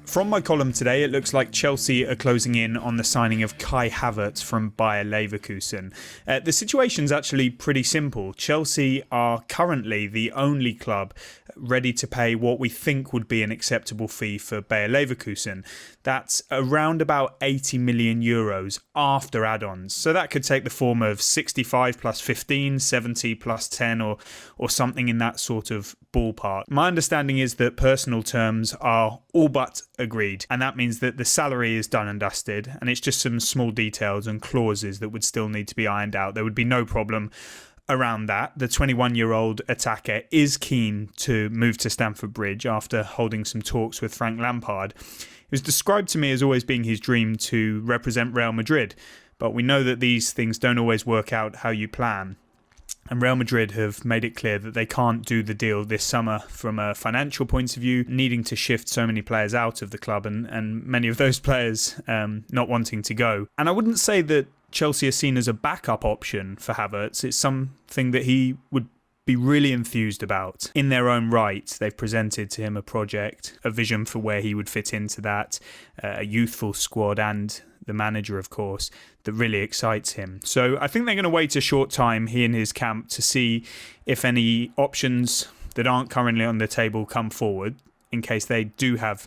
From my column today, it looks like Chelsea are closing in on the signing of Kai Havertz from Bayer Leverkusen. The situation's actually pretty simple. Chelsea are currently the only club ready to pay what we think would be an acceptable fee for Bayer Leverkusen. That's around about 80 million euros after add-ons. So that could take the form of 65 plus 15, 70 plus 10 or something in that sort of ballpark. My understanding is that personal terms are all but agreed, and that means that the salary is done and dusted, and it's just some small details and clauses that would still need to be ironed out. There would be no problem around that. The 21-year-old attacker is keen to move to Stamford Bridge after holding some talks with Frank Lampard. It was described to me as always being his dream to represent Real Madrid, but we know that these things don't always work out how you plan. And Real Madrid have made it clear that they can't do the deal this summer from a financial point of view, needing to shift so many players out of the club and many of those players not wanting to go. And I wouldn't say that Chelsea are seen as a backup option for Havertz. It's something that he would be really enthused about. In their own right, they've presented to him a project, a vision for where he would fit into that, a youthful squad and the manager, of course, that really excites him. So I think they're going to wait a short time, he and his camp, to see if any options that aren't currently on the table come forward, in case they do have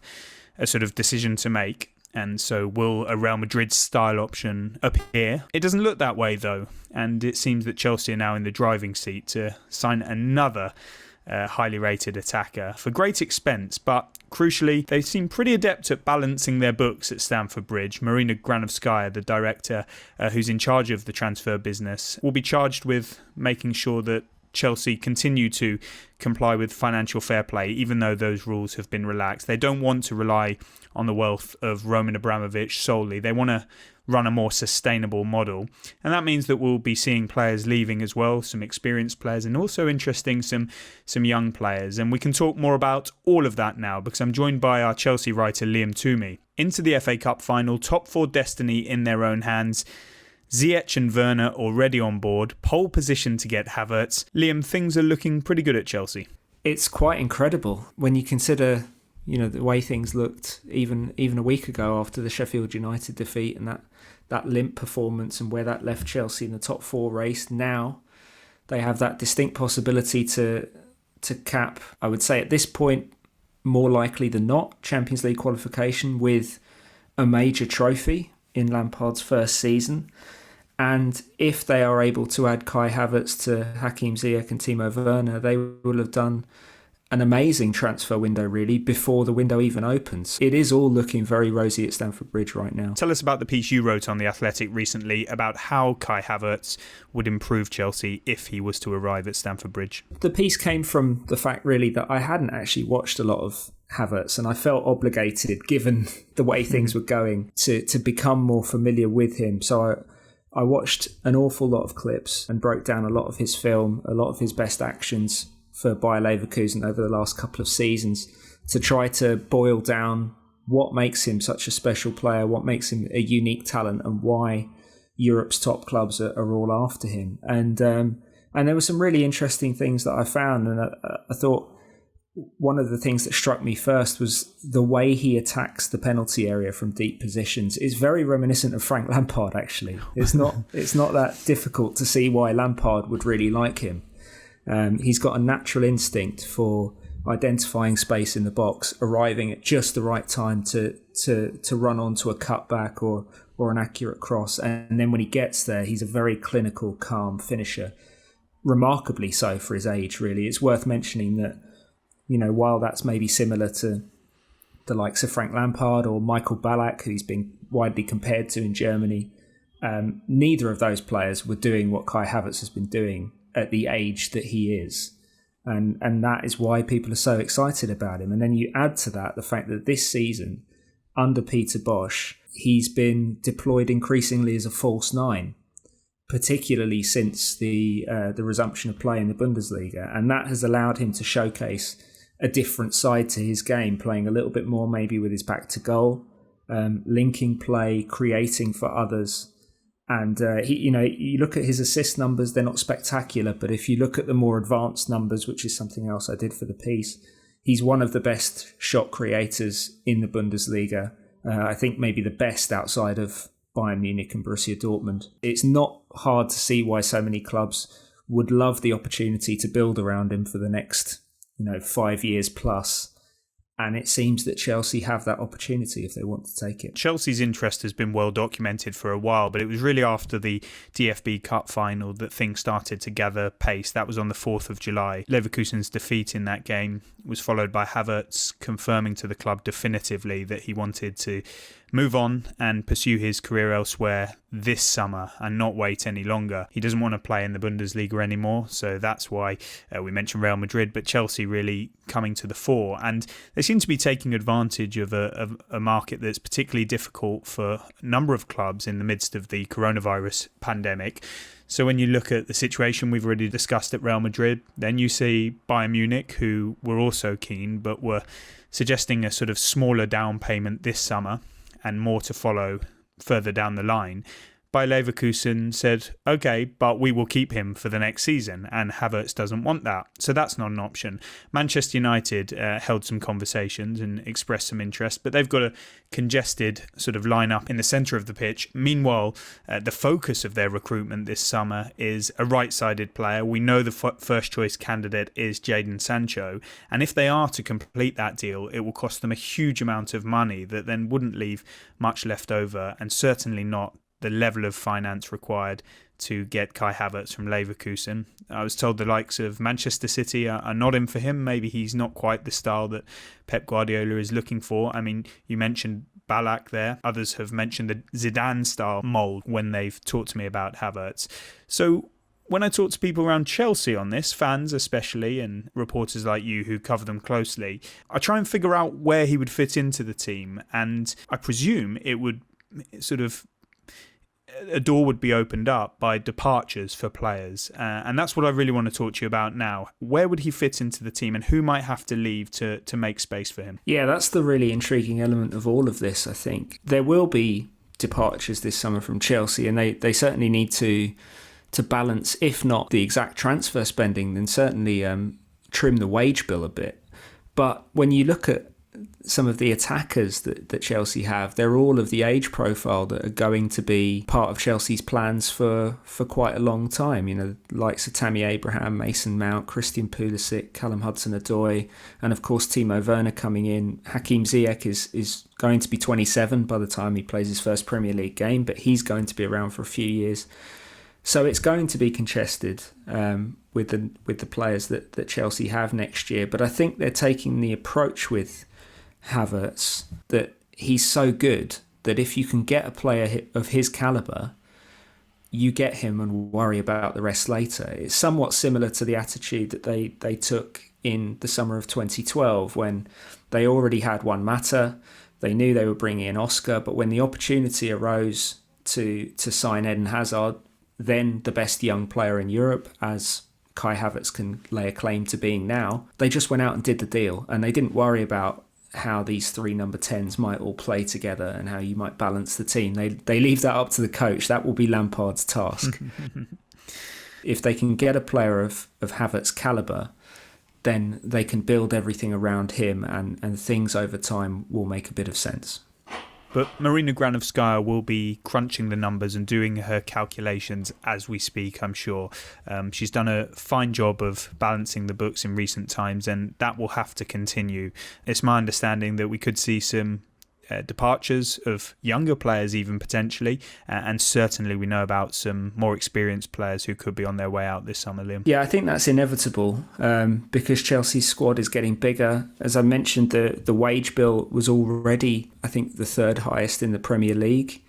a sort of decision to make. And so will a Real Madrid style option appear? It doesn't look that way though, and it seems that Chelsea are now in the driving seat to sign another highly rated attacker for great expense, but crucially they seem pretty adept at balancing their books at Stamford Bridge. Marina Granovskaya, the director who's in charge of the transfer business, will be charged with making sure that Chelsea continue to comply with financial fair play, even though those rules have been relaxed. They don't want to rely on the wealth of Roman Abramovich solely. They want to run a more sustainable model. And that means that we'll be seeing players leaving as well, some experienced players, and also interesting some young players. And we can talk more about all of that now because I'm joined by our Chelsea writer Liam Twomey. Into the FA Cup final, top four destiny in their own hands. Ziyech and Werner already on board, pole position to get Havertz. Liam, things are looking pretty good at Chelsea. It's quite incredible when you consider, the way things looked even a week ago after the Sheffield United defeat and that limp performance and where that left Chelsea in the top four race. Now they have that distinct possibility to cap, I would say at this point, more likely than not, Champions League qualification with a major trophy in Lampard's first season. And if they are able to add Kai Havertz to Hakim, Ziyech and Timo Werner, they will have done an amazing transfer window, really, before the window even opens. It is all looking very rosy at Stamford Bridge right now. Tell us about the piece you wrote on The Athletic recently about how Kai Havertz would improve Chelsea if he was to arrive at Stamford Bridge. The piece came from the fact, really, that I hadn't actually watched a lot of Havertz, and I felt obligated, given the way things were going, to become more familiar with him. So I watched an awful lot of clips and broke down a lot of his film, a lot of his best actions for Bayer Leverkusen over the last couple of seasons to try to boil down what makes him such a special player, what makes him a unique talent, and why Europe's top clubs are all after him. And there were some really interesting things that I found, and I thought one of the things that struck me first was the way he attacks the penalty area from deep positions. It's very reminiscent of Frank Lampard, actually. It's not that difficult to see why Lampard would really like him. He's got a natural instinct for identifying space in the box, arriving at just the right time to run onto a cutback or an accurate cross. And then when he gets there, he's a very clinical, calm finisher. Remarkably so for his age, really. It's worth mentioning that, while that's maybe similar to the likes of Frank Lampard or Michael Ballack, who he's been widely compared to in Germany, neither of those players were doing what Kai Havertz has been doing at the age that he is. And that is why people are so excited about him. And then you add to that the fact that this season, under Peter Bosz, he's been deployed increasingly as a false nine, particularly since the resumption of play in the Bundesliga. And that has allowed him to showcase a different side to his game, playing a little bit more maybe with his back to goal, linking play, creating for others. And you look at his assist numbers, they're not spectacular, but if you look at the more advanced numbers, which is something else I did for the piece, He's one of the best shot creators in the Bundesliga. I think maybe the best outside of Bayern Munich and Borussia Dortmund. It's not hard to see why so many clubs would love the opportunity to build around him for the next, 5 years plus. And it seems that Chelsea have that opportunity if they want to take it. Chelsea's interest has been well documented for a while, but it was really after the DFB Cup final that things started to gather pace. That was on the 4th of July. Leverkusen's defeat in that game was followed by Havertz confirming to the club definitively that he wanted to move on and pursue his career elsewhere this summer and not wait any longer. He doesn't want to play in the Bundesliga anymore, so that's why we mentioned Real Madrid, but Chelsea really coming to the fore. And they seem to be taking advantage of a market that's particularly difficult for a number of clubs in the midst of the coronavirus pandemic. So when you look at the situation we've already discussed at Real Madrid, then you see Bayern Munich, who were also keen, but were suggesting a sort of smaller down payment this summer and more to follow further down the line. Bayer Leverkusen said, okay, but we will keep him for the next season, and Havertz doesn't want that. So that's not an option. Manchester United held some conversations and expressed some interest, but they've got a congested sort of lineup in the centre of the pitch. Meanwhile, the focus of their recruitment this summer is a right-sided player. We know the first choice candidate is Jadon Sancho, and if they are to complete that deal, it will cost them a huge amount of money that then wouldn't leave much left over, and certainly not the level of finance required to get Kai Havertz from Leverkusen. I was told the likes of Manchester City are not in for him. Maybe he's not quite the style that Pep Guardiola is looking for. I mean, you mentioned Ballack there. Others have mentioned the Zidane style mould when they've talked to me about Havertz. So when I talk to people around Chelsea on this, fans especially, and reporters like you who cover them closely, I try and figure out where he would fit into the team. And I presume it would sort of a door would be opened up by departures for players. And that's what I really want to talk to you about now. Where would he fit into the team and who might have to leave to make space for him? Yeah, that's the really intriguing element of all of this, I think. There will be departures this summer from Chelsea, and they certainly need to balance, if not the exact transfer spending, then certainly trim the wage bill a bit. But when you look at some of the attackers that Chelsea have, they're all of the age profile that are going to be part of Chelsea's plans for quite a long time. Likes of Tammy Abraham, Mason Mount, Christian Pulisic, Callum Hudson-Odoi, and of course Timo Werner coming in. Hakim Ziyech is going to be 27 by the time he plays his first Premier League game, but he's going to be around for a few years. So it's going to be congested with the players that Chelsea have next year. But I think they're taking the approach with Havertz that he's so good that if you can get a player of his calibre, you get him and worry about the rest later. It's somewhat similar to the attitude that they took in the summer of 2012 when they already had Juan Mata. They knew they were bringing in Oscar, but when the opportunity arose to sign Eden Hazard, then the best young player in Europe, as Kai Havertz can lay a claim to being now, they just went out and did the deal, and they didn't worry about how these three number 10s might all play together and how you might balance the team. They leave that up to the coach. That will be Lampard's task. If they can get a player of Havertz's calibre, then they can build everything around him and things over time will make a bit of sense. But Marina Granovskaya will be crunching the numbers and doing her calculations as we speak, I'm sure. She's done a fine job of balancing the books in recent times, and that will have to continue. It's my understanding that we could see some departures of younger players even potentially, and certainly we know about some more experienced players who could be on their way out this summer, Liam. Yeah, I think that's inevitable because Chelsea's squad is getting bigger. As I mentioned, the wage bill was already, I think, the third highest in the Premier League,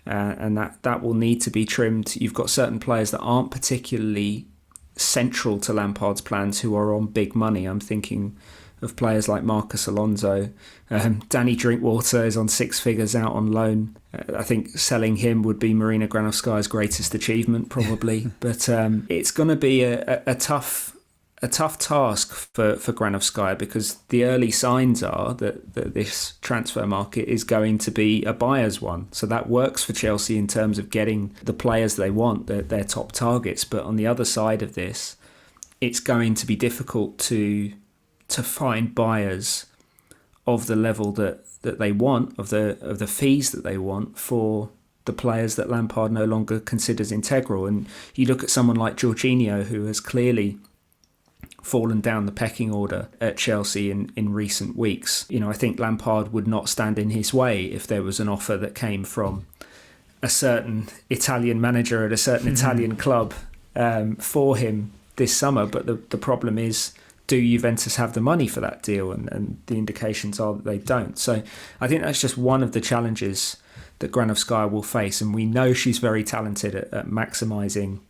and that will need to be trimmed. You've got certain players that aren't particularly central to Lampard's plans who are on big money. I'm thinking of players like Marcus Alonso. Danny Drinkwater is on six figures out on loan. I think selling him would be Marina Granovskaya's greatest achievement, probably. But it's going to be a tough task for Granovskaya because the early signs are that this transfer market is going to be a buyer's one. So that works for Chelsea in terms of getting the players they want, their top targets. But on the other side of this, it's going to be difficult to to find buyers of the level that they want, of the fees that they want for the players that Lampard no longer considers integral. And you look at someone like Jorginho, who has clearly fallen down the pecking order at Chelsea in recent weeks. I think Lampard would not stand in his way if there was an offer that came from a certain Italian manager at a certain Italian club for him this summer. But the problem is, do Juventus have the money for that deal? And the indications are that they don't. So I think that's just one of the challenges that Granovskaya will face. And we know she's very talented at maximising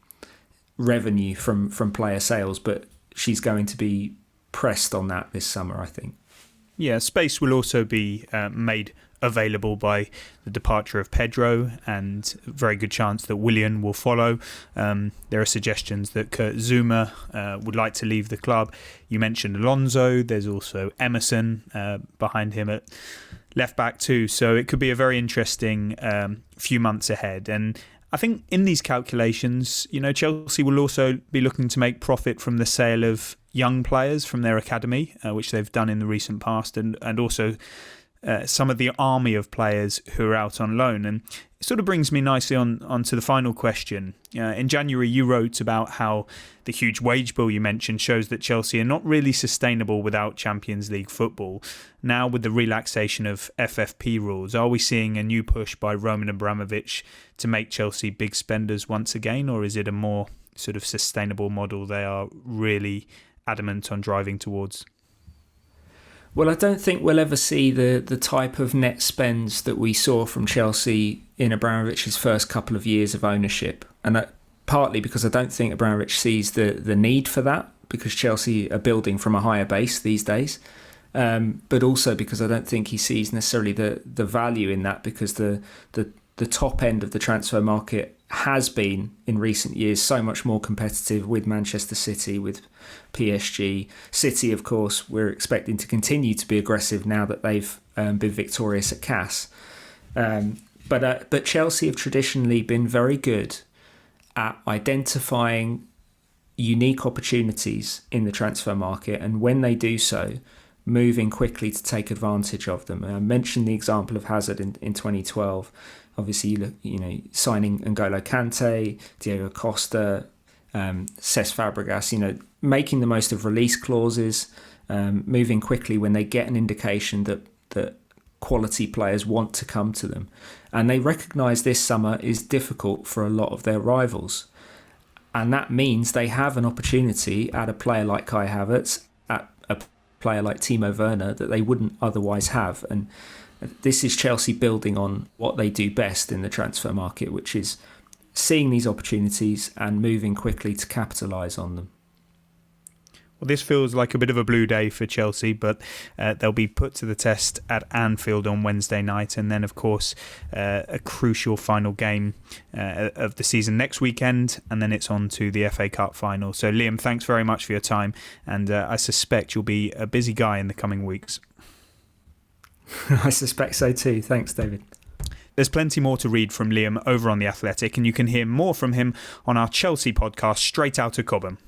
revenue from player sales, but she's going to be pressed on that this summer, I think. Yeah, space will also be made available by the departure of Pedro, and a very good chance that Willian will follow. There are suggestions that Kurt Zouma would like to leave the club. You mentioned Alonso. There's also Emerson behind him at left back too. So it could be a very interesting few months ahead. And I think in these calculations, Chelsea will also be looking to make profit from the sale of young players from their academy, which they've done in the recent past, and also some of the army of players who are out on loan. And it sort of brings me nicely on to the final question. In January, you wrote about how the huge wage bill you mentioned shows that Chelsea are not really sustainable without Champions League football. Now, with the relaxation of FFP rules, are we seeing a new push by Roman Abramovich to make Chelsea big spenders once again, or is it a more sort of sustainable model they are really adamant on driving towards? Well, I don't think we'll ever see the type of net spends that we saw from Chelsea in Abramovich's first couple of years of ownership. And partly because I don't think Abramovich sees the need for that, because Chelsea are building from a higher base these days. But also because I don't think he sees necessarily the value in that, because the top end of the transfer market has been in recent years so much more competitive with Manchester City, with PSG. City, of course, we're expecting to continue to be aggressive now that they've been victorious at CAS. But Chelsea have traditionally been very good at identifying unique opportunities in the transfer market, and when they do so, moving quickly to take advantage of them. And I mentioned the example of Hazard in 2012. Obviously, you know, signing N'Golo Kante, Diego Costa, Cesc Fabregas, making the most of release clauses, moving quickly when they get an indication that quality players want to come to them. And they recognise this summer is difficult for a lot of their rivals. And that means they have an opportunity at a player like Kai Havertz, at a player like Timo Werner, that they wouldn't otherwise have. And this is Chelsea building on what they do best in the transfer market, which is seeing these opportunities and moving quickly to capitalise on them. Well, this feels like a bit of a blue day for Chelsea, but they'll be put to the test at Anfield on Wednesday night, and then, of course, a crucial final game of the season next weekend, and then it's on to the FA Cup final. So, Liam, thanks very much for your time, and I suspect you'll be a busy guy in the coming weeks. I suspect so too. Thanks, David. There's plenty more to read from Liam over on The Athletic, and you can hear more from him on our Chelsea podcast, Straight Outta Cobham.